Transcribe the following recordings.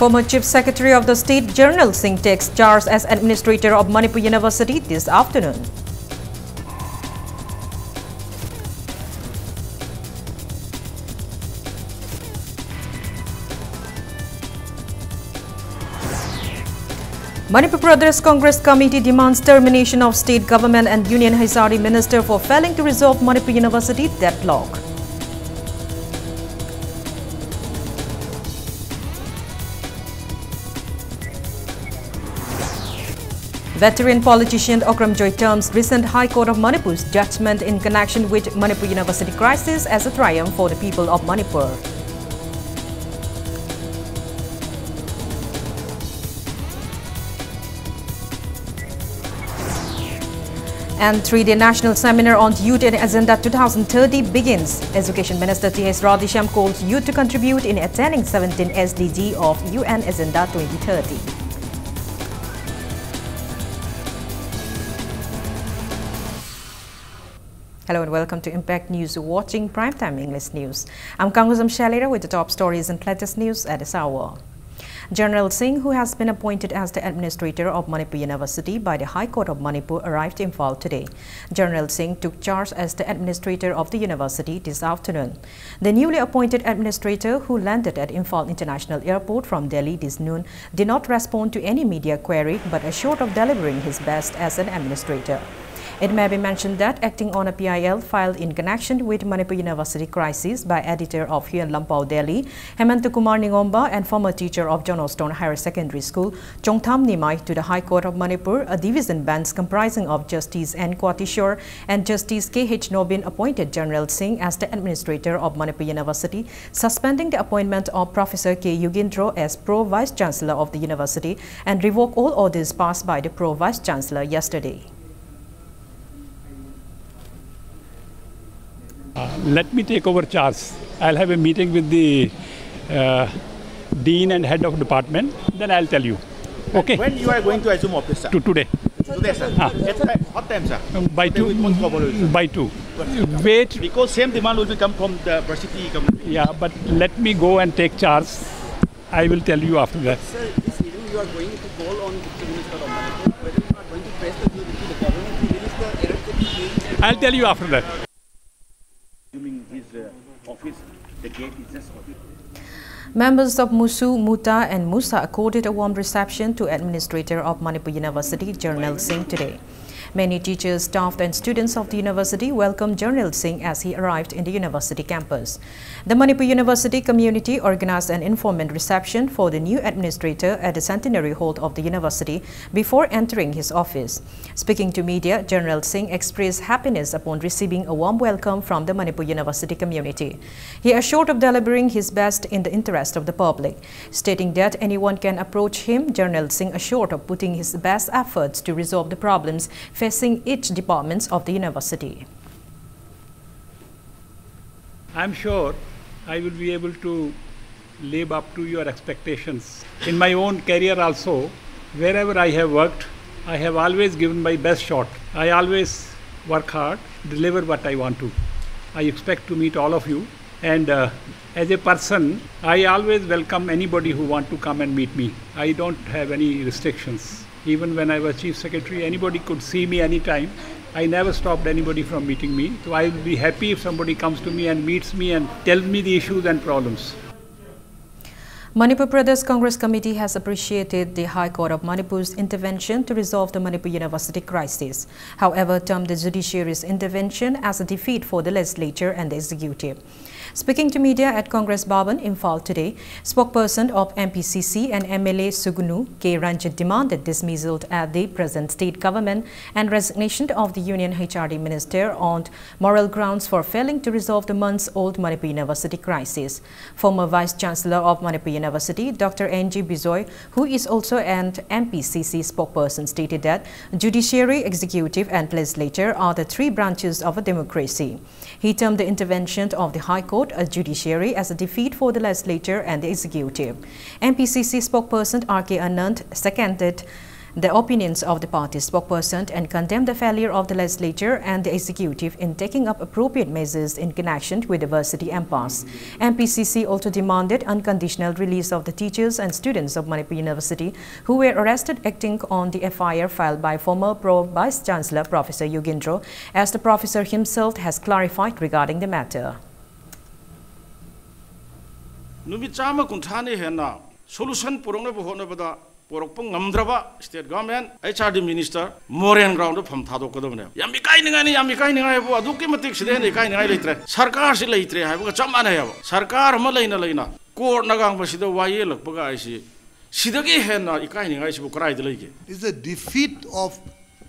Former Chief Secretary of the State, Jarnail Singh, takes charge as Administrator of Manipur University this afternoon. Manipur Pradesh Congress Committee demands termination of State Government and Union Hazari Minister for failing to resolve Manipur University deadlock. Veteran politician Okram Joy terms recent High Court of Manipur's judgment in connection with Manipur University crisis as a triumph for the people of Manipur. And three-day national seminar on Youth and Agenda 2030 begins. Education Minister T.S. Radisham calls youth to contribute in attaining 17 SDG of UN Agenda 2030. Hello and welcome to Impact News, watching Primetime English News. I'm Kanguzam Shalira with the top stories and latest news at this hour. Jarnail Singh, who has been appointed as the Administrator of Manipur University by the High Court of Manipur, arrived in Imphal today. Jarnail Singh took charge as the Administrator of the University this afternoon. The newly appointed Administrator, who landed at Imphal International Airport from Delhi this noon, did not respond to any media query but assured of delivering his best as an Administrator. It may be mentioned that acting on a PIL filed in connection with Manipur University crisis by editor of Huyan Lampau Delhi, Hemanta Kumar Ningomba, and former teacher of John Oston Higher Secondary School, Chongtham Nimai, to the High Court of Manipur, a division bench comprising of Justice N. Kwatishore and Justice K.H. Nobin appointed Jarnail Singh as the Administrator of Manipur University, suspending the appointment of Professor K. Yugindro as Pro-Vice Chancellor of the University and revoke all orders passed by the Pro-Vice Chancellor yesterday. Let me take over charge. I'll have a meeting with the Dean and Head of Department, then I'll tell you. Okay? When you are going to assume office, sir? Today. Today, sir? What time, sir? By 2. By 2. Wait. Because same demand will come from the varsity community. Yeah, but let me go and take charge. I will tell you after that. Sir, this evening you are going to call on the Minister of Manipur, whether you are going to press the government to release the error. I'll tell you after that. His office, the gate is just open. Members of Musu, Muta and Musa accorded a warm reception to Administrator of Manipur University, Jarnail Singh, today. Many teachers, staff and students of the university welcomed Jarnail Singh as he arrived in the university campus. The Manipur University community organized an informal reception for the new administrator at the Centenary Hall of the university before entering his office. Speaking to media, Jarnail Singh expressed happiness upon receiving a warm welcome from the Manipur University community. He assured of delivering his best in the interest of the public, stating that anyone can approach him. Jarnail Singh assured of putting his best efforts to resolve the problems facing each department of the university. I'm sure I will be able to live up to your expectations. In my own career also, wherever I have worked, I have always given my best shot. I always work hard, deliver what I want to. I expect to meet all of you. And as a person, I always welcome anybody who want to come and meet me. I don't have any restrictions. Even when I was Chief Secretary, anybody could see me anytime. I never stopped anybody from meeting me. So I will be happy if somebody comes to me and meets me and tells me the issues and problems. Manipur Pradesh Congress Committee has appreciated the High Court of Manipur's intervention to resolve the Manipur University crisis. However, termed the judiciary's intervention as a defeat for the legislature and the executive. Speaking to media at Congress Bhavan, Imphal today, spokesperson of MPCC and MLA Sugunu K. Ranjit demanded dismissal at the present state government and resignation of the Union HRD Minister on moral grounds for failing to resolve the months-old Manipur University crisis. Former Vice Chancellor of Manipur University, Dr. N.G. Bijoy, who is also an MPCC spokesperson, stated that judiciary, executive and legislature are the three branches of a democracy. He termed the intervention of the High Court a judiciary as a defeat for the legislature and the executive. MPCC spokesperson R.K. Anand seconded the opinions of the party spokesperson and condemned the failure of the legislature and the executive in taking up appropriate measures in connection with the varsity impasse. MPCC also demanded unconditional release of the teachers and students of Manipur University who were arrested acting on the FIR filed by former Pro-Vice Chancellor Professor Yugindro, as the professor himself has clarified regarding the matter. Solution Purunga Honabada, Porokpung Namdraba, State Government, HRD Minister, Moran ground of Hamtado. Yamikaini, Dukimatic, then kind litre, Sarkar Silatre, I have some money. Sarkar Malena Lena, Court Nagang Basida Wayel, Pagaisi. Sidagi Hena, Ikaini, I should cry the lake. It's the defeat of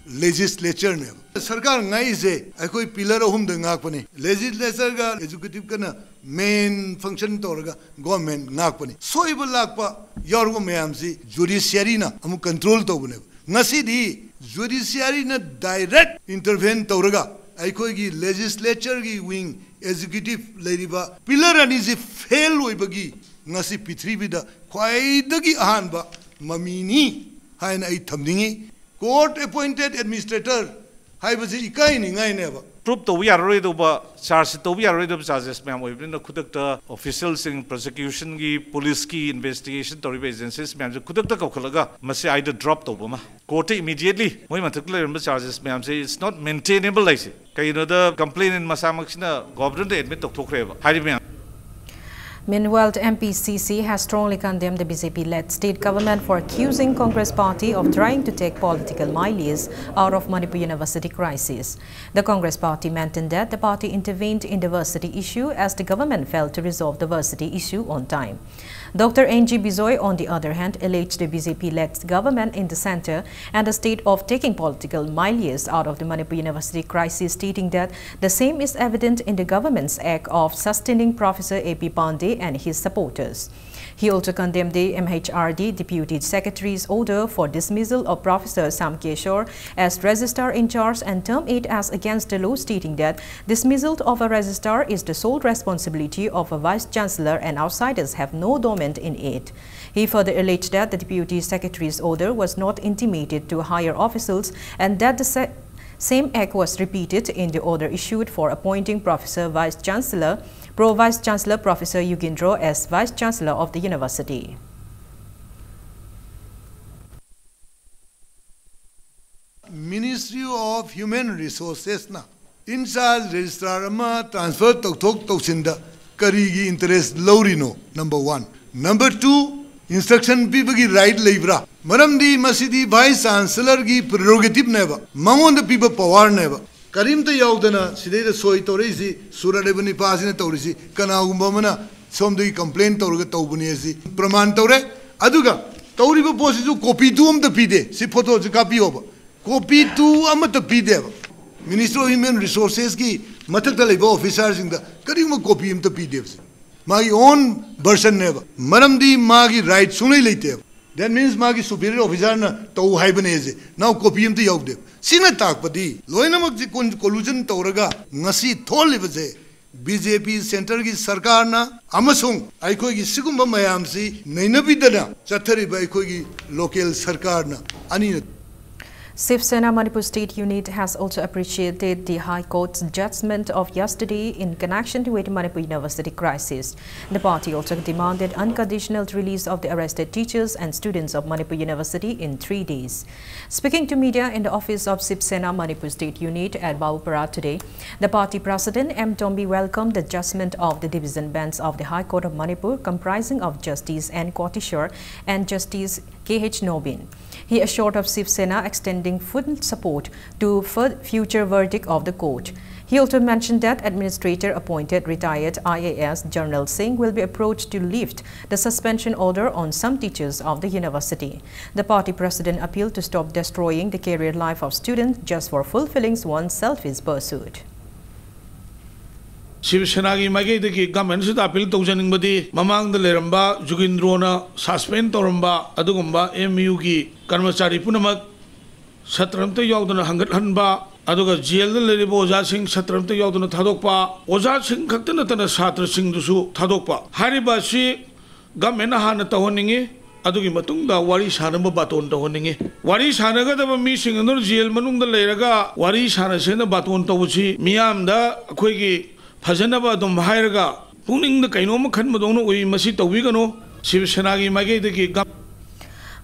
legislature. Sarkar Naize, I could pillar of whom the Nakpani. Legislature, executive kana. Main function torga government ngakpani soiba lakpa yorgo mayamsi judiciary na amu control tobune ngasi di judiciary na direct intervene torga aikoi gi legislature gi wing executive leriba pillar ani se fail oibagi ngasi pithribi da khwaidagi ahanba mamini haina ai thamdingi court appointed administrator haibasi ikai ni ngai neba Proof to we are ready to charge to we are ready to charges, ma'am. We've been the officials in prosecution, police investigation, to agencies, ma'am. The Kudakta Kokalaga must say either dropped over. Court immediately. We particular charges, ma'am. Say it's not maintainable. I say. You know the complaint in Masamaxina, government admit to Tokrava. Meanwhile, the MPCC has strongly condemned the BJP-led state government for accusing Congress party of trying to take political mileage out of Manipur University crisis. The Congress party maintained that the party intervened in the varsity issue as the government failed to resolve the varsity issue on time. Dr. N.G. Bizoy, on the other hand, alleged the BJP-led government in the center and the state of taking political mileage out of the Manipur University crisis, stating that the same is evident in the government's act of sustaining Professor A.P. Pandey and his supporters. He also condemned the MHRD Deputy Secretary's order for dismissal of Professor Sam Keshore as registrar in charge and termed it as against the law, stating that dismissal of a registrar is the sole responsibility of a vice chancellor and outsiders have no domain in it. He further alleged that the Deputy Secretary's order was not intimated to higher officials and that the same act was repeated in the order issued for appointing Pro-Vice Chancellor Professor Yugindro as Vice Chancellor of the University. Ministry of Human Resources na in charge registrar ma transfer to sinda karigi interest lorino. Number 1. Number 2, instruction pibagi right leibra. Maramdi masidi vice chancellor gi prerogative neba. Mangon the people power neba. Karim to yaudana sidera soy torisi sura lebani pasina torisi kana umbamana somdi complaint torga tobuniesi praman tore aduga toriba posisu copy to the pide si photo copy over copy to amata pide Minister of Human Resources ki mathakta leba officers in the karima copy him the pide magi own version never maramdi magi right sunai lete. That means magi superior officer na to haibanese now copy him to yaudde Sina takpadi loinamak ji collusion tauraga ngasi tholibase BJP center gi sarkar na amasung aikoi gi sigumba mayam si nainabidana chathariba aikoi gi local sarkar na ani Shiv Sena Manipur State Unit has also appreciated the High Court's judgment of yesterday in connection with Manipur University crisis. The party also demanded unconditional release of the arrested teachers and students of Manipur University in 3 days. Speaking to media in the office of Shiv Sena Manipur State Unit at Bawupara today, the party president M. Tombi welcomed the judgment of the division bench of the High Court of Manipur, comprising of Justice N. Kotishore and Justice K.H. Nobin. He assured of Shiv Sena extending full support to future verdict of the court. He also mentioned that Administrator appointed retired IAS General Singh will be approached to lift the suspension order on some teachers of the university. The party president appealed to stop destroying the career life of students just for fulfilling one's selfish pursuit. Shiv Sena ki magi deki government sida appeal tawjaning badi mamang da leramba Yugindro na suspend toramba adugumba MU ki karmachari punamak satramta yaudana hangat hanba aduga jail da leribo oja sing satramta yaudana thadokpa oja sing khakta natana satra sing dusu thadokpa hariba si government hana tawhaningi अदुगी मतुंगदा वारी सानब बातोन तोहनिंगे वारी सानगदब मीसिंग owner jail मनुंगदा लेरगा वारी सानसेना बातोन तोबसी मियामदा अखोइगी फजनबा अदुम हायरगा पुनिंगदा कैनोम खनबदोनो उई मसी तौबिगनो Shiv सेनागी मागेदगी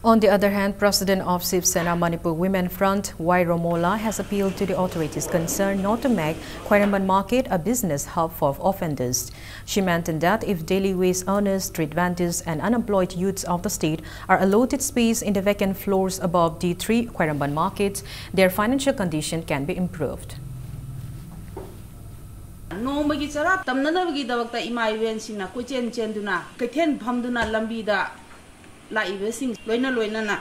On the other hand, President of Shiv Sena Manipur Women Front, Y. Romola, has appealed to the authorities concerned not to make Khwaeramban Market a business hub for offenders. She maintained that if daily wage earners, street vendors and unemployed youths of the state are allotted space in the vacant floors above the 3 Khwaeramban markets, their financial condition can be improved. Nomagi chara tamnanabagi dawakta ima event singna kochen chenduna kaithen phamduna lambida la ibesing loina na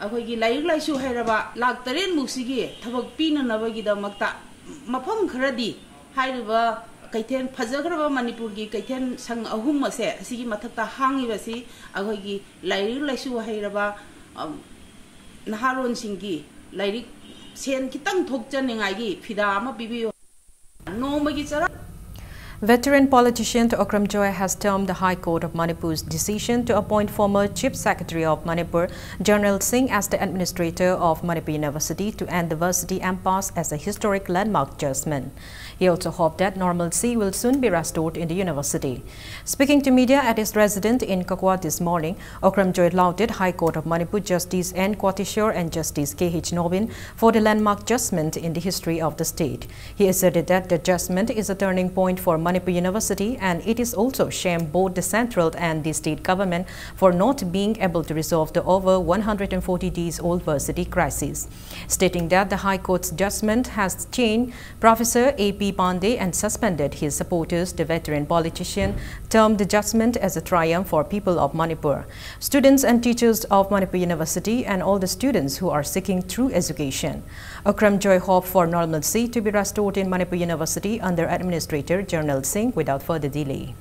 akhoi laik laisu hairaba lak taren muksigi thabak pina nabagi damakta mafam kharadi hairiba kaithen phajagraba manipur gi kaithen sang ahum ase asigi mathakta hangi basi akhoi gi laik laisu hairaba naharon singi laik sen kitang thokchaningai gi phida ama bibiyo nomagi chara. Veteran politician Okram Joy has termed the High Court of Manipur's decision to appoint former Chief Secretary of Manipur, General Singh, as the administrator of Manipur University to end the varsity impasse as a historic landmark judgment. He also hoped that normalcy will soon be restored in the university. Speaking to media at his residence in Kakwa this morning, Okram Joy lauded High Court of Manipur Justice N. Kwatishore and Justice K.H. Nobin for the landmark judgment in the history of the state. He asserted that the judgment is a turning point for Manipur University, and it is also shame both the central and the state government for not being able to resolve the over 140 days old varsity crisis. Stating that the High Court's judgment has changed Professor A.P. Pandey and suspended his supporters, the veteran politician termed the judgment as a triumph for people of Manipur, students and teachers of Manipur University, and all the students who are seeking true education. Okram Joy hoped for normalcy to be restored in Manipur University under Administrator General Singh without further delay.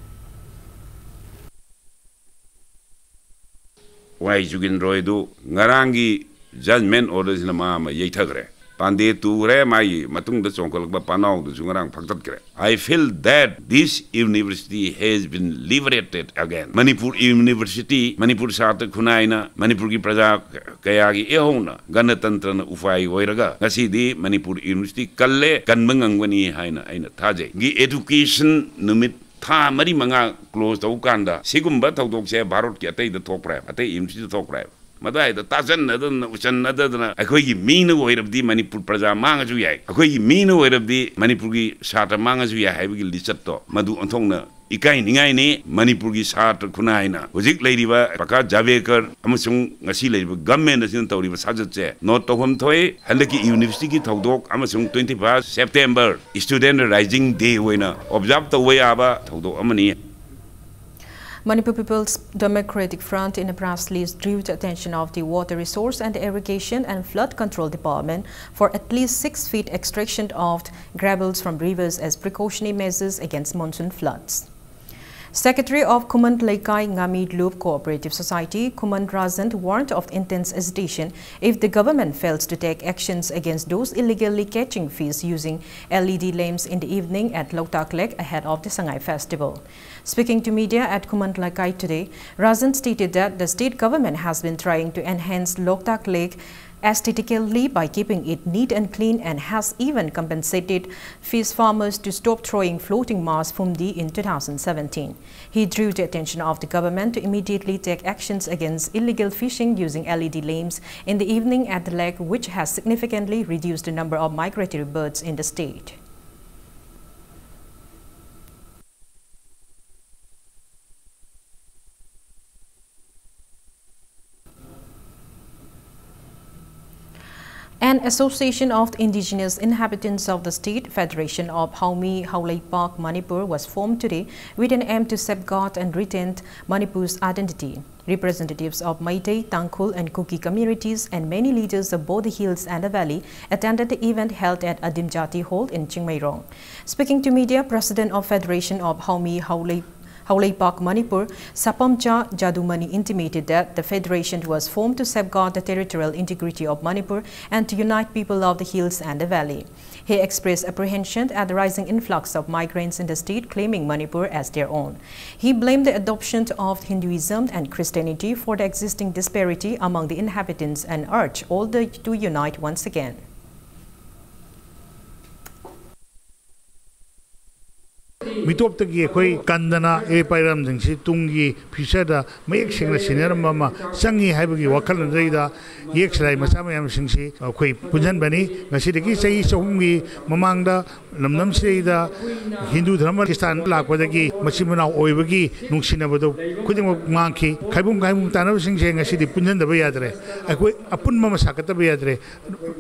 Why Jugin Roydu Narangi judgment orders in a mama yetagre. Pande tu re mai matung the chonkolak ba panau the jungarang phaktat kre. I feel that this university has been liberated again. Manipur University, Manipur Sata Kunaina, Manipur ki praja kayagi ehona, Ganatantra ufai oiraga. Ngasi di Manipur University kalle kanmangangwani haina aina taje. Gi education numit tha mari manga close to Uganda. Sigumba tawdok se Bharot ki atay the top rap, atay university top rap. Madai the Tazan Ushan Nadana, a quay mean away of the Manipur Praja Mangazuya, a quay mean away of the Manipurgi Sata Mangazuya, Having Lisato, Madu Antona, Ikai Ningaine, Manipurgi Sata Kunaina, Wazik Lady Paka Javekar, Amasung Nasile, government as in Tori Sajace, not to home toy, Handaki University Todok, Amasung 21st September, Student Rising Day winner, observe the way Aba, Todo Amani. Manipur People's Democratic Front in a press release drew the attention of the Water Resource and Irrigation and Flood Control Department for at least 6 feet extraction of gravels from rivers as precautionary measures against monsoon floods. Secretary of Kumand Laikai Ngamid Loop Cooperative Society, Kumand Razant, warned of intense agitation if the government fails to take actions against those illegally catching fish using LED lamps in the evening at Loktak Lake ahead of the Sangai Festival. Speaking to media at Kumand Laikai today, Razant stated that the state government has been trying to enhance Loktak Lake aesthetically by keeping it neat and clean, and has even compensated fish farmers to stop throwing floating Mars Fumdi in 2017. He drew the attention of the government to immediately take actions against illegal fishing using LED lamps in the evening at the lake, which has significantly reduced the number of migratory birds in the state. An association of the indigenous inhabitants of the state, Federation of Haumi Haulai Park, Manipur, was formed today with an aim to safeguard and retain Manipur's identity. Representatives of Meitei, Tangkhul and Kuki communities and many leaders of both the hills and the valley attended the event held at Adimjati Hall in Chingmairong. Speaking to media, President of Federation of Haumi Haulei Park, Manipur, Sapamcha Jadumani intimated that the federation was formed to safeguard the territorial integrity of Manipur and to unite people of the hills and the valley. He expressed apprehension at the rising influx of migrants in the state, claiming Manipur as their own. He blamed the adoption of Hinduism and Christianity for the existing disparity among the inhabitants and urged all to unite once again. Mitop tagi koi kandana pairam jingsi tungi fisada mayek singla senior mama sangi haibagi wakal nreida yek slai masama yam singsi koi punjan bani ngasi degi sei sohungi mamangda lamnam seida Hindu dharma Pakistan lakwadagi machimana oibagi nungsina bado kuding mangki kaibum tanab singse ngasi di punjan daba yadre koi apun mama sakata ba yadre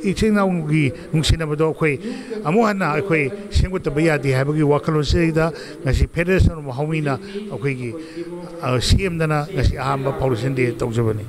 ichina ungi nungsina bado koi amohana koi sengut daba yadi haibagi wakal seida ngasi federation of Haumina akoigi CM dana ngasi ahamba policy de tawjabani.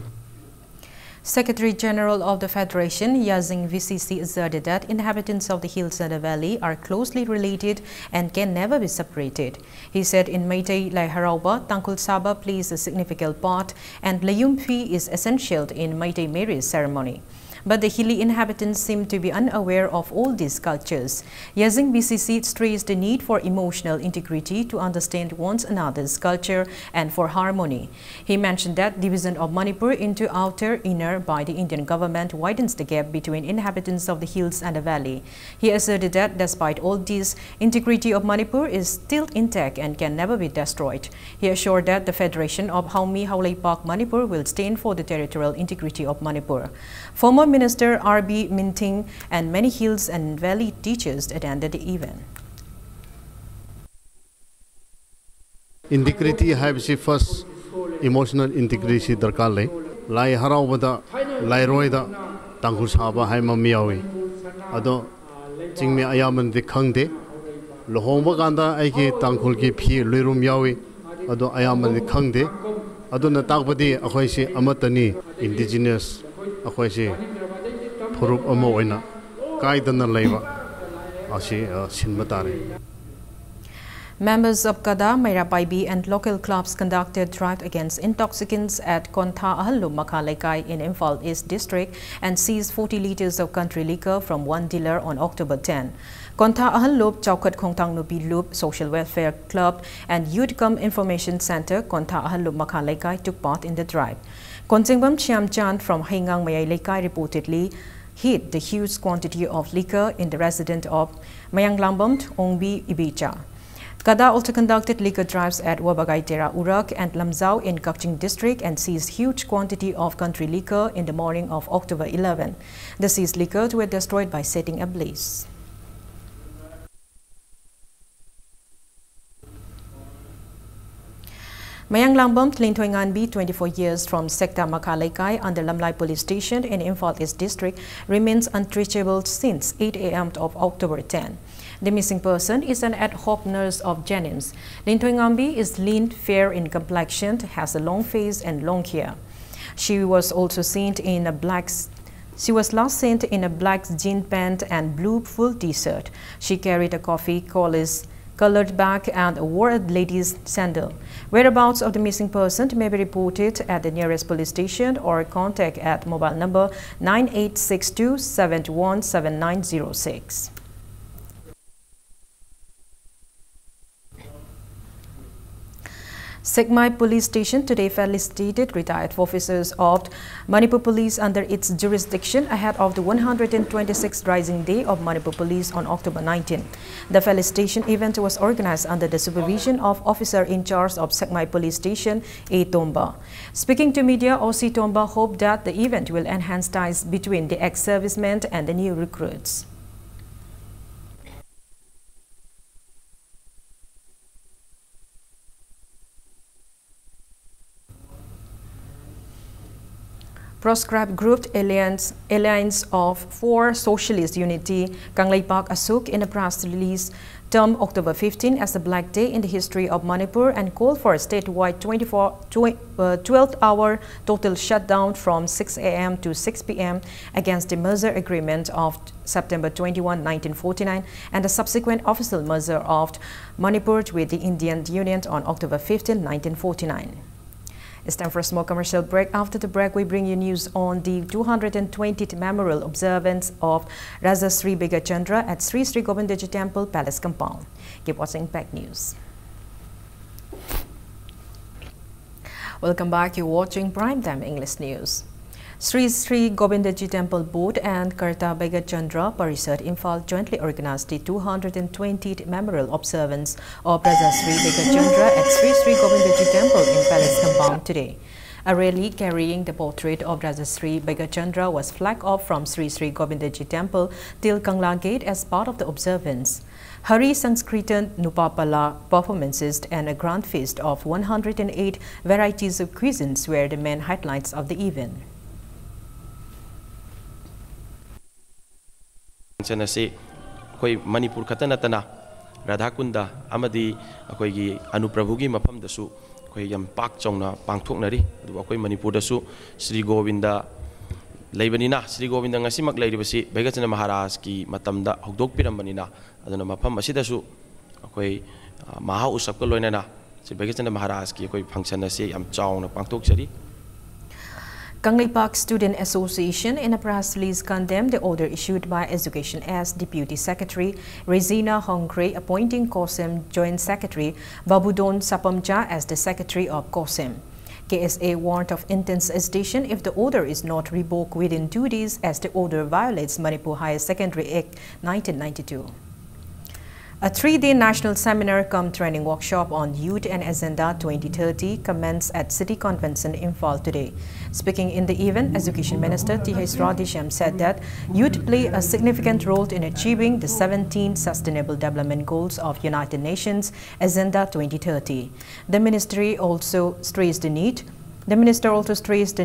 Secretary General of the Federation, Yazing VCC, asserted that inhabitants of the hills and the valley are closely related and can never be separated. He said in Meitei Lai Harauba, Tangkul Saba plays a significant part and Layumpi is essential in Meitei marriage ceremony. But the hilly inhabitants seem to be unaware of all these cultures. Yazing BCC stressed the need for emotional integrity to understand one another's culture and for harmony. He mentioned that division of Manipur into outer inner by the Indian government widens the gap between inhabitants of the hills and the valley. He asserted that despite all this, integrity of Manipur is still intact and can never be destroyed. He assured that the Federation of Haulei Park, Manipur will stand for the territorial integrity of Manipur. Former Minister R.B. Minting and many hills and valley teachers attended the event. Integrity has first emotional integrity darkar le lai haraubada lai roida tangkul saba hai mamiyawi ado chingme ayaman de khangde lohomba ganda ai ki tangkul ki phi luirum yawi ado ayaman de khangde ado na takbadi akhoi si amatani indigenous akhoi si Purup Amoina, Kaidana Leva, Ashi Shinmatari. Members of Kada, Mairapaibi and local clubs conducted drive against intoxicants at Kontha Ahallu Makalekai in Imphal East District and seized 40 liters of country liquor from one dealer on October 10. Kontha Ahallup, Chaukat Khongtang Nupi Loop, Social Welfare Club and Youth Come Information Center, Kontha Ahallu Makalekai took part in the drive. Konsingbam Chiamchan from Haingang Mayalekai reportedly hid the huge quantity of liquor in the residence of Mayanglambamt Ongbi Ibicha. Kada also conducted liquor drives at Wabagaitera Urak and Lamzau in Kakching district and seized huge quantity of country liquor in the morning of October 11. The seized liquors were destroyed by setting ablaze. Mayanglangbam Tlintoinganbi, 24 years from Sector Makalekai under Lamlai Police Station in Imphal East District, remains untraceable since 8 a.m. of October 10. The missing person is an ad hoc nurse of Jennings. Tlintoinganbi is lean, fair in complexion, has a long face and long hair. She was also seen in a black She was last seen in a black jean pant and blue full t-shirt. She carried a coffee colored bag and wore a lady's sandal. Whereabouts of the missing person may be reported at the nearest police station or contact at mobile number 9862 717906. Segmai Police Station today felicitated retired officers of Manipur Police under its jurisdiction ahead of the 126th Rising Day of Manipur Police on October 19. The felicitation event was organized under the supervision of officer in charge of Segmai Police Station, A. Tomba. Speaking to media, O.C. Tomba hoped that the event will enhance ties between the ex-servicemen and the new recruits. Proscribed Group Alliance of For Socialist Unity, Kangleipak Asuk, in a press release, termed October 15 as a black day in the history of Manipur and called for a statewide 12-hour total shutdown from 6 a.m. to 6 p.m. against the merger agreement of September 21, 1949 and the subsequent official merger of Manipur with the Indian Union on October 15, 1949. It's time for a small commercial break. After the break, we bring you news on the 220th memorial observance of Raja Sri Bega Chandra at Sri Sri Govindaji Temple Palace Compound. Keep watching Impact News. Welcome back. You're watching Primetime English News. Sri Sri Govindaji Temple Board and Karta Bega Chandra Parisad Imphal jointly organized the 220th memorial observance of Raja Sri Bega Chandra at Sri Sri Govindaji Temple in Palace Compound today. A rally carrying the portrait of Raja Sri Bega Chandra was flagged off from Sri Sri Govindaji Temple till Kangla Gate as part of the observance. Hari Sanskritan Nupapala performances and a grand feast of 108 varieties of cuisines were the main highlights of the event. Senasi koi Manipur Katanatana Radhakunda Amadi Akoigi Anuprabhugi Mapam dasu koi yam pak chongna pangthoknari adu koi Manipur dasu Sri Govinda Leibanina Sri Govinda ngasimak leiribasi Bega Chandra Maharaj ki matamda hokdok pirambanina aduna mapam asidasu koi maha usap ko loinana Sri Bega Chandra Maharaj ki koi function ase yam chawna pangthokchari. Kangleipak Student Association in a press release condemned the order issued by Education as Deputy Secretary Rezina Hongre appointing COSEM Joint Secretary Babudon Sapamja as the Secretary of COSEM. KSA warned of intense agitation if the order is not revoked within 2 days as the order violates Manipur Higher Secondary Act 1992. A 3-day national seminar cum training workshop on Youth and Agenda 2030 commenced at City Convention in Imphal today. Speaking in the event, Education Minister T.H. Radisham said that youth play a significant role in achieving the 17 Sustainable Development Goals of United Nations Agenda 2030. The minister also stressed the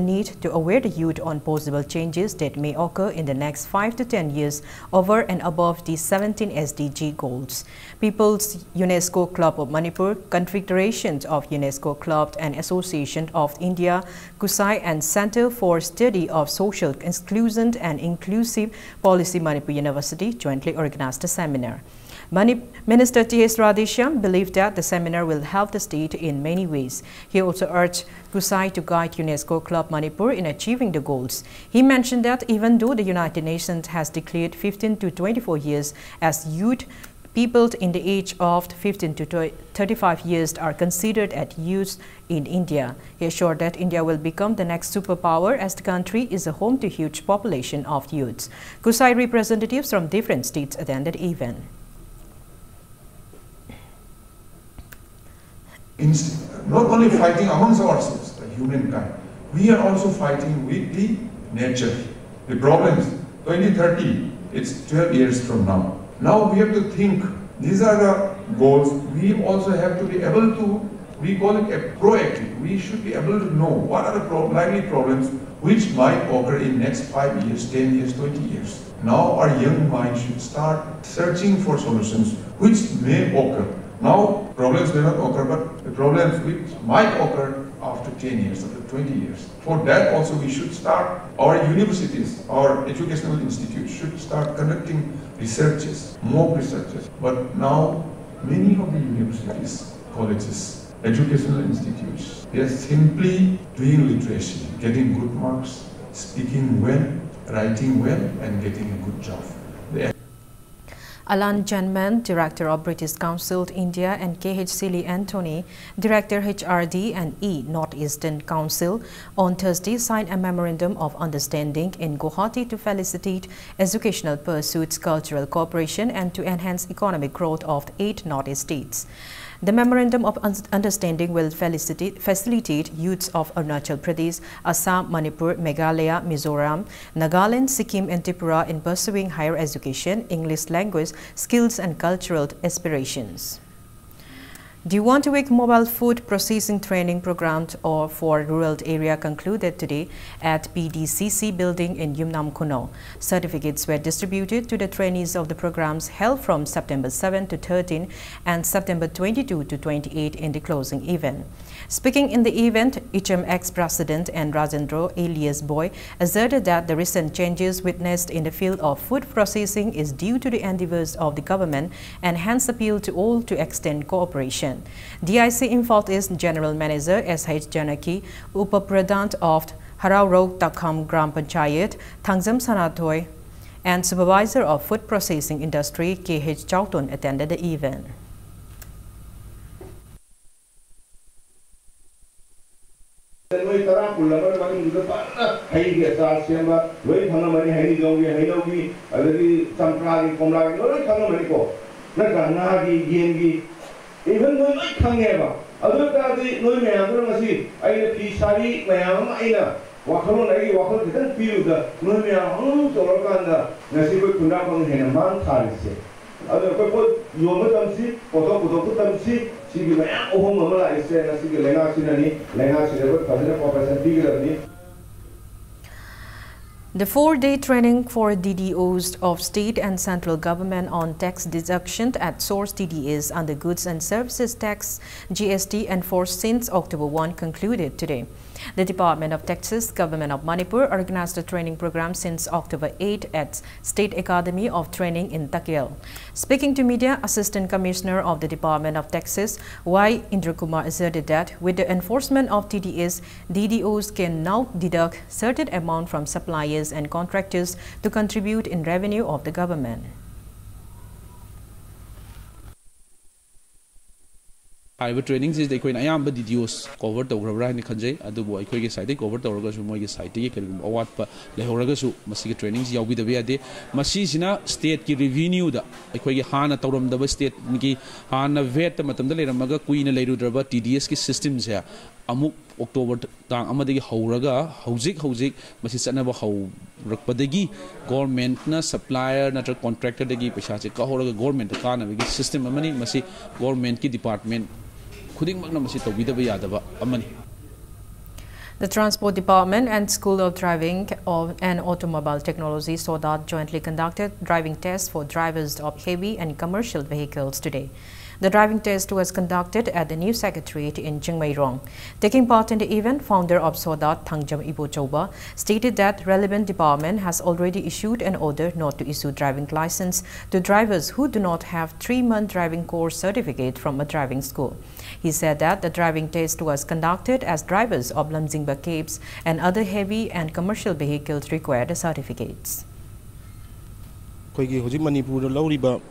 need to aware the youth on possible changes that may occur in the next 5 to 10 years over and above the 17 SDG goals. People's UNESCO Club of Manipur, Confederations of UNESCO Clubs and Association of India, KUSAI and Center for Study of Social Inclusion and Inclusive Policy Manipur University jointly organized the seminar. Minister T.S. Radisham believed that the seminar will help the state in many ways. He also urged KUSAI to guide UNESCO Club Manipur in achieving the goals. He mentioned that even though the United Nations has declared 15 to 24 years as youth, people in the age of 15 to 35 years are considered as youth in India. He assured that India will become the next superpower as the country is a home to a huge population of youths. KUSAI representatives from different states attended the event. Not only fighting amongst ourselves, the humankind, we are also fighting with the nature. The problems, 2030, it's 12 years from now. Now we have to think, these are the goals. We also have to be able to, we call it proactive. We should be able to know what are the likely problems which might occur in next 5 years, 10 years, 20 years. Now our young mind should start searching for solutions which may occur. Now, problems may not occur, but the problems which might occur after 10 years, after 20 years. For that also we should start, our universities, our educational institutes should start conducting researches, mock researches. But now, many of the universities, colleges, educational institutes, they are simply doing literacy, getting good marks, speaking well, writing well, and getting a good job. Alan Janman, Director of British Council India, and K.H. Silly Anthony, Director HRD and Northeastern Council, on Thursday signed a Memorandum of Understanding in Guwahati to facilitate educational pursuits, cultural cooperation, and to enhance economic growth of the 8 Northeast states. The Memorandum of Understanding will facilitate youths of Arunachal Pradesh, Assam, Manipur, Meghalaya, Mizoram, Nagaland, Sikkim, and Tripura in pursuing higher education, English language, skills, and cultural aspirations. The 1-week mobile food processing training program for rural area concluded today at PDCC building in Yumnam Kuno. Certificates were distributed to the trainees of the programs held from September 7 to 13 and September 22 to 28 in the closing event. Speaking in the event, HM ex-president and Rajendra alias Boy asserted that the recent changes witnessed in the field of food processing is due to the endeavors of the government and hence appealed to all to extend cooperation. DIC Imphal East General Manager S.H. Janaki, Upapradant of Haraurok Takham Gram Panchayat, Thangzam Sanatoy, and Supervisor of Food Processing Industry K.H. Chowton attended the event. Even though I can't ever, other than no man, I see Sari, Mayama, Wakano, Wakano didn't feel the no man, Toraganda, Nasibu Kundapan, and Mantaris. Other people, you want see, or them see, she will have home, I say, I see the Lenasi, Lenasi, President of President. The 4-day training for DDOs of state and central government on tax deduction at source TDS under Goods and Services Tax GST enforced since October 1 concluded today. The Department of Taxes, Government of Manipur organized a training program since October 8 at State Academy of Training in Takel. Speaking to media, Assistant Commissioner of the Department of Taxes, Y. Indrakumar asserted that with the enforcement of TDS, DDOs can now deduct certain amount from suppliers and contractors to contribute in revenue of the government. Trainings is the DDOs covered over Ryan Kanjay, at the boy side covered over Moy side, award Lehoragasu, Masi trainings, Yawi the Vade, Masisina state ki revenue the Hana Torum the state Niki Hana Vet Matamdale Maga Queen Lerudraba TDS ki systems here. Amuk October Tang Amadi Horaga, Hosik, Masisana How Rakpadegi, government na supplier, natural contractor degi, Peshachi Kahoraga government, the Kana system of money, Masi government ki department. The Transport Department and School of Driving and Automobile Technology SODAT jointly conducted driving tests for drivers of heavy and commercial vehicles today. The driving test was conducted at the new secretariat in Jingmeirong. Taking part in the event, founder of SODAT, Thangjam Ibo Choba, stated that relevant department has already issued an order not to issue driving license to drivers who do not have 3-month driving course certificate from a driving school. He said that the driving test was conducted as drivers of Lamjingba cabs and other heavy and commercial vehicles required the certificates. Manipur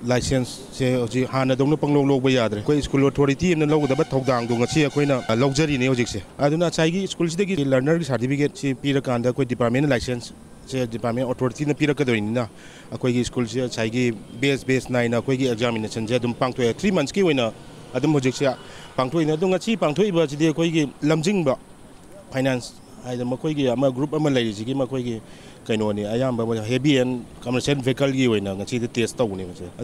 license say Hana don't know Bayadre, school authority and the low the Batogdang, Dunga, luxury music. I do not say schools they get learner certificate, Pirakanda, department license, department authority in the Pirakadina, a Quagi school, Saigi, base 9, a Quagi examination, Jadum Pangto, 3 months Kiwina, Adam Mojixia, Pangtoina, Dungachi, Pangtoi, but the Quagi Lamjingba finance. I am a Quagi, I'm a group of Malays, Gimaquagi. I am heavy and commercial vehicle and see the test. I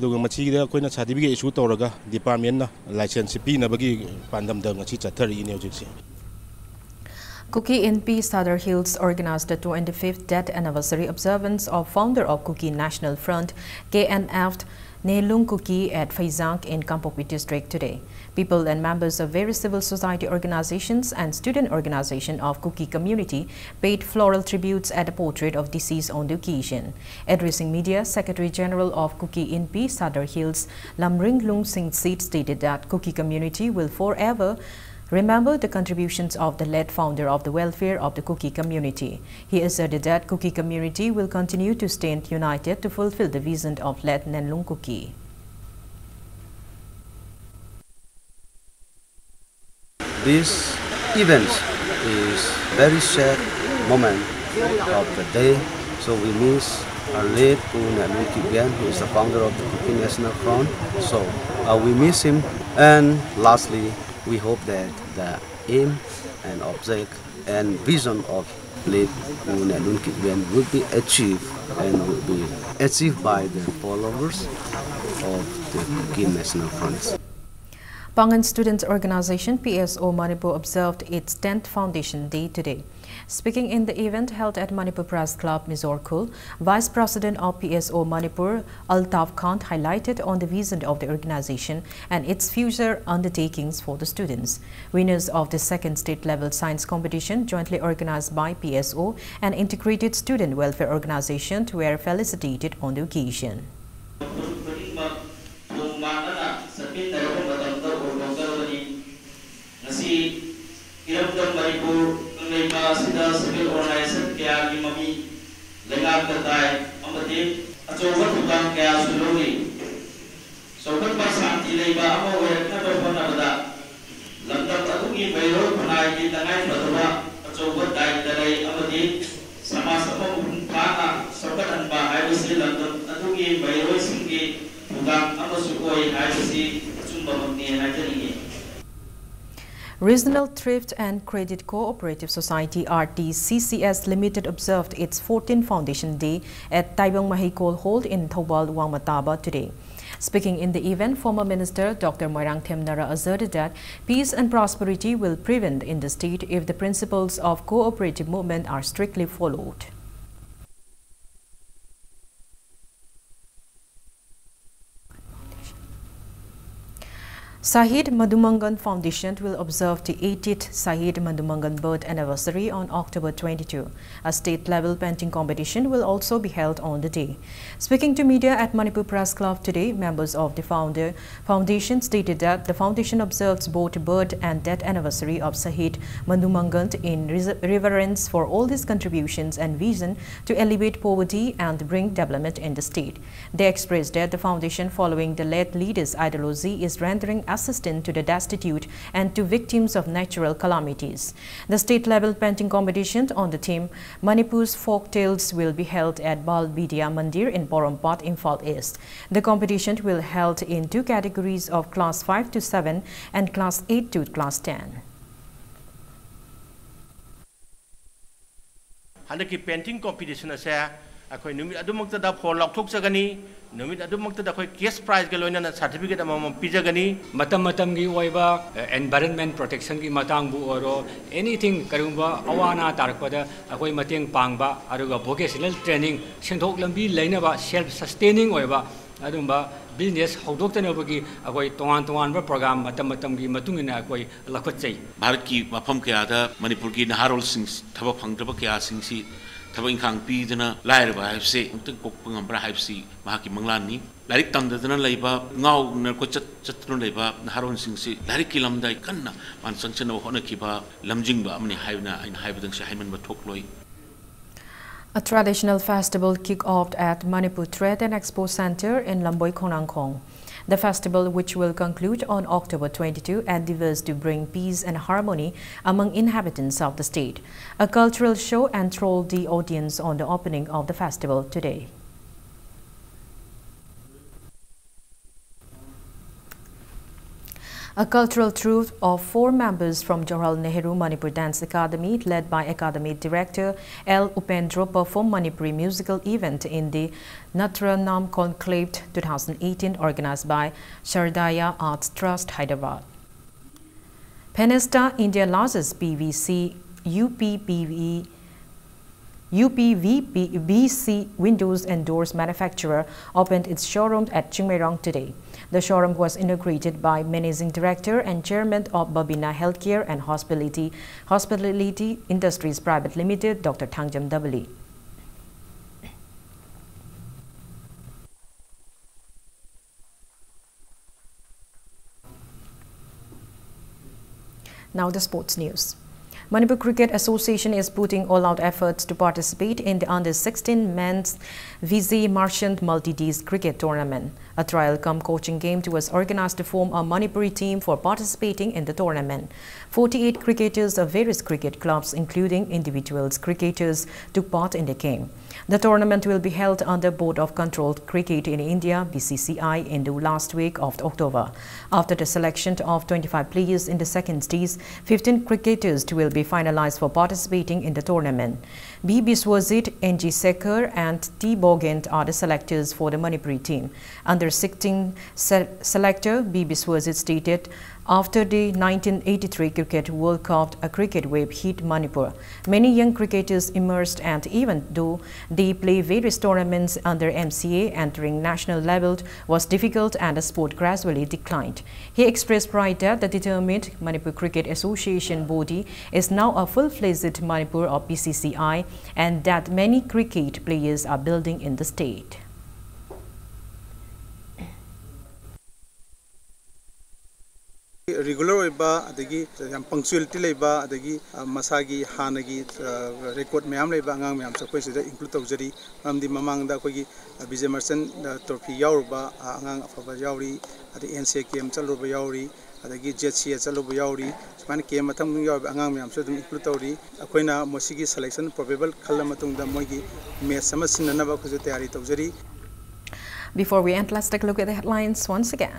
do a certificate issue to department license Pina Bagi Pandam Chicha 30 in Kuki NP Sadar Hills organized the 25th death anniversary observance of founder of Kuki National Front, KNF, Nelung Kuki at Faizang in Kampokpi district today. People and members of various civil society organizations and student organization of Kuki community paid floral tributes at the portrait of deceased on the occasion. Addressing media, Secretary General of Kuki NP Sadar Hills, Lamring Lung Singh Seat stated that Kuki community will forever remember the contributions of the late founder of the welfare of the Kuki community. He asserted that Kuki community will continue to stand united to fulfill the vision of late Nenlung Kuki. This event is very sad moment of the day, so we miss our late Nenlung Kuki, who is the founder of the Kuki National Front. So we miss him, and lastly, we hope that the aim and object and vision of late Nenlung Kuki will be achieved and will be achieved by the followers of the Kuki National Front. Pangan Students Organization PSO Manipur observed its 10th Foundation Day today. Speaking in the event held at Manipur Press Club, Mizorkul, Vice President of PSO Manipur, Altaf Khan, highlighted on the vision of the organization and its future undertakings for the students. Winners of the second state-level science competition, jointly organized by PSO and Integrated Student Welfare Organization, were felicitated on the occasion. Civil organization kaya ni mami lengar tertai amati acoba tukang kaya sulungi sobat pasanti leba amo wet na berpana beda lantak atungi bayro panai di tangai berdua acoba tai dari amati sama-sama pana sobat anba haisi lantak atungi bayro singi tukang amo sukoi haisi cumba mati haisi. Regional Thrift and Credit Cooperative Society RTCCS Limited observed its 14th Foundation Day at Taibang Mahikol Hall in Thobal, Wangmataba today. Speaking in the event, former Minister Dr. Moirang Themnara asserted that peace and prosperity will prevail in the state if the principles of cooperative movement are strictly followed. Sahid Madhumangan Foundation will observe the 80th Sahid Madhumangan birth anniversary on October 22. A state-level painting competition will also be held on the day. Speaking to media at Manipur Press Club today, members of the foundation stated that the foundation observes both birth and death anniversary of Sahid Madhumangan in reverence for all his contributions and vision to alleviate poverty and bring development in the state. They expressed that the foundation, following the late leader's ideology, is rendering assistance to the destitute and to victims of natural calamities. The state-level painting competition on the theme Manipur's Folk Tales will be held at Bal Bidya Mandir in Porompat, Imphal East. The competition will be held in two categories of Class 5 to 7 and Class 8 to Class 10. Handaki painting competition ase akoi numit adumukta da phol lokthok jagani numit adumukta da akoi cash prize galoina na certificate amam pijagani matam gi oiba environment protection gi matang bu oro anything karumba awana tarpada akoi mateng pangba aruga vocational training sengthok lambi leinaba self sustaining oiba adumba business hawdoktanabagi akoi tongan ba program matam gi matungina akoi lakhotchai bharat ki mafam kya da manipur ki naharol sing thaba phangdaba kya sing si thaba ingkhang pi dana lair ba haipse ungtang kokpang ambra haipsi mahaki manglani larik tamdadana leiba ngau na ko chatno leiba naharol sing si larik kilamdai kanna man sangchana hona kiba lamjingba amni haibna ain haibadang se haiman ba thokloi. A traditional festival kicked off at Manipur Trade and Expo Center in Lamboi, Khonangkhong. The festival, which will conclude on October 22, endeavors to bring peace and harmony among inhabitants of the state. A cultural show enthralled the audience on the opening of the festival today. A cultural troupe of 4 members from Jawaharlal Nehru Manipur Dance Academy, led by Academy Director L. Upendra, performed Manipuri musical event in the Natranam Conclave 2018, organized by Shardaya Arts Trust, Hyderabad. Penesta, India's largest PVC UPVC windows and doors manufacturer, opened its showroom at Chingmairong today. The showroom was inaugurated by Managing Director and Chairman of Babina Healthcare and Hospitality Industries Private Limited, Dr. Thangjam Dabali. Now the sports news. Manipur Cricket Association is putting all-out efforts to participate in the under-16 men's Vizay Marchant Multi-Ds Cricket Tournament. A trial-cum coaching game was organized to form a Manipuri team for participating in the tournament. 48 cricketers of various cricket clubs, including individuals cricketers, took part in the game. The tournament will be held under Board of Controlled Cricket in India (BCCI) in the last week of October. After the selection of 25 players in the second stage, 15 cricketers will be finalized for participating in the tournament. B. Biswajit, N.G. Sekhar and T. Bogent are the selectors for the Manipuri team. Under under-16 selector B. Biswajit stated, after the 1983 Cricket World Cup, a cricket wave hit Manipur. Many young cricketers emerged, and even though they play various tournaments under MCA, entering national level was difficult and the sport gradually declined. He expressed pride that the determined Manipur Cricket Association body is now a full-fledged Manipur of BCCI and that many cricket players are building in the state. Regular ba adagi yam punctuality leba adagi masagi hanagi record mayam leba angang mayam sakoi sida include tawjari amdi mamang da koi Vijay Merchant trophy yaurba angang afaba yauri adi NCKM chaluba yauri adagi JCA chaluba yauri span ke matham yaur angang mayam so dum include tawri akoina mosigi selection probable khalla matung da moigi match sama sinna ba ko tayari tawjari. Before we end, let's take a look at the headlines once again.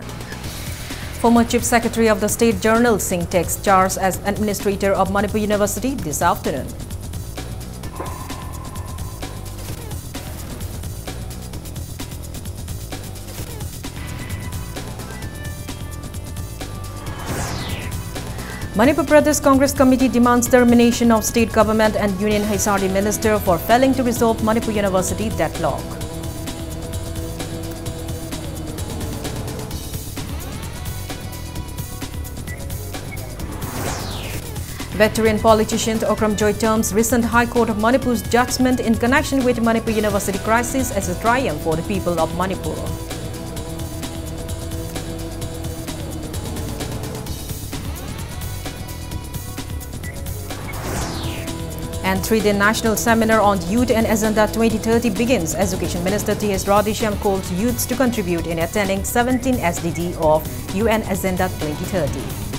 Former Chief Secretary of the State Journal Singh takes charge as Administrator of Manipur University this afternoon. Manipur Pradesh Congress Committee demands termination of State Government and Union HRD Minister for failing to resolve Manipur University deadlock. Veteran politician Okram Joy terms recent High Court of Manipur's judgment in connection with Manipur University crisis as a triumph for the people of Manipur. And three-day national seminar on Youth and Agenda 2030 begins. Education Minister T.S. Radheshyam calls youths to contribute in attaining 17 SDG of UN Agenda 2030.